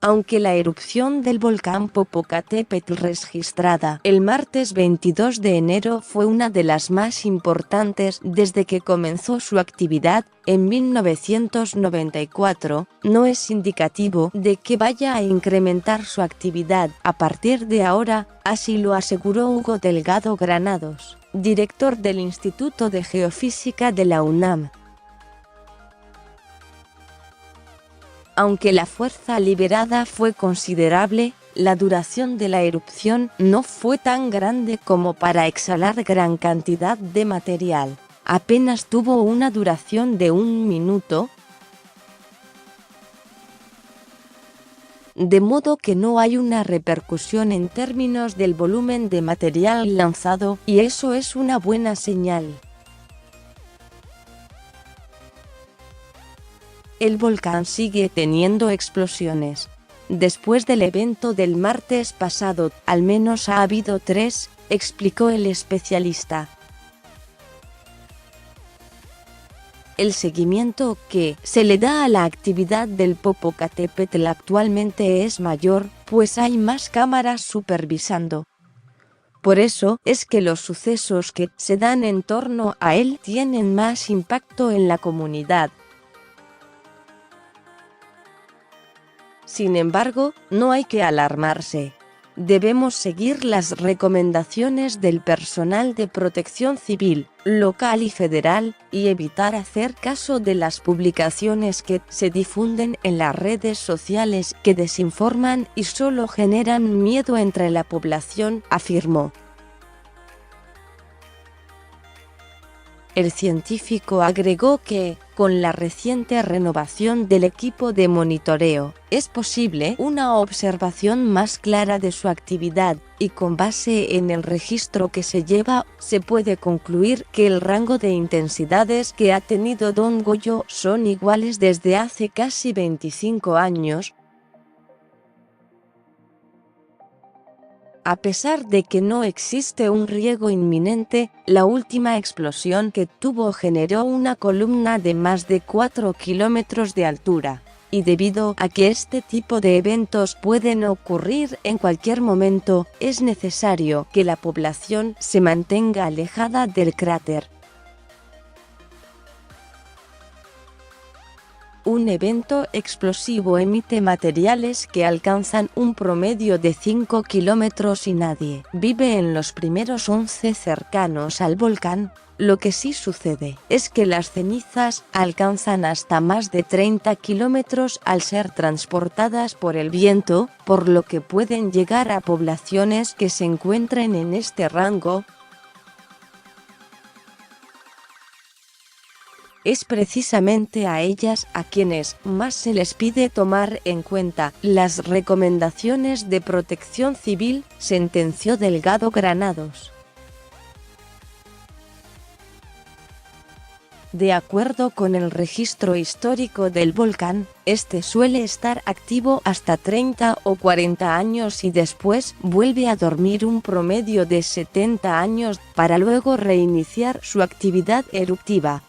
Aunque la erupción del volcán Popocatépetl registrada el martes 22 de enero fue una de las más importantes desde que comenzó su actividad en 1994, no es indicativo de que vaya a incrementar su actividad a partir de ahora, así lo aseguró Hugo Delgado Granados, director del Instituto de Geofísica de la UNAM. Aunque la fuerza liberada fue considerable, la duración de la erupción no fue tan grande como para exhalar gran cantidad de material. Apenas tuvo una duración de 1 minuto, de modo que no hay una repercusión en términos del volumen de material lanzado, y eso es una buena señal. El volcán sigue teniendo explosiones. Después del evento del martes pasado, al menos ha habido 3, explicó el especialista. El seguimiento que se le da a la actividad del Popocatépetl actualmente es mayor, pues hay más cámaras supervisando. Por eso es que los sucesos que se dan en torno a él tienen más impacto en la comunidad. Sin embargo, no hay que alarmarse. Debemos seguir las recomendaciones del personal de protección civil, local y federal, y evitar hacer caso de las publicaciones que se difunden en las redes sociales que desinforman y solo generan miedo entre la población, afirmó. El científico agregó que, con la reciente renovación del equipo de monitoreo, es posible una observación más clara de su actividad, y con base en el registro que se lleva, se puede concluir que el rango de intensidades que ha tenido Don Goyo son iguales desde hace casi 25 años. A pesar de que no existe un riesgo inminente, la última explosión que tuvo generó una columna de más de 4 kilómetros de altura, y debido a que este tipo de eventos pueden ocurrir en cualquier momento, es necesario que la población se mantenga alejada del cráter. Un evento explosivo emite materiales que alcanzan un promedio de 5 kilómetros y nadie vive en los primeros 11 cercanos al volcán. Lo que sí sucede es que las cenizas alcanzan hasta más de 30 kilómetros al ser transportadas por el viento, por lo que pueden llegar a poblaciones que se encuentren en este rango. Es precisamente a ellas a quienes más se les pide tomar en cuenta las recomendaciones de protección civil, sentenció Delgado Granados. De acuerdo con el registro histórico del volcán, este suele estar activo hasta 30 o 40 años y después vuelve a dormir un promedio de 70 años para luego reiniciar su actividad eruptiva.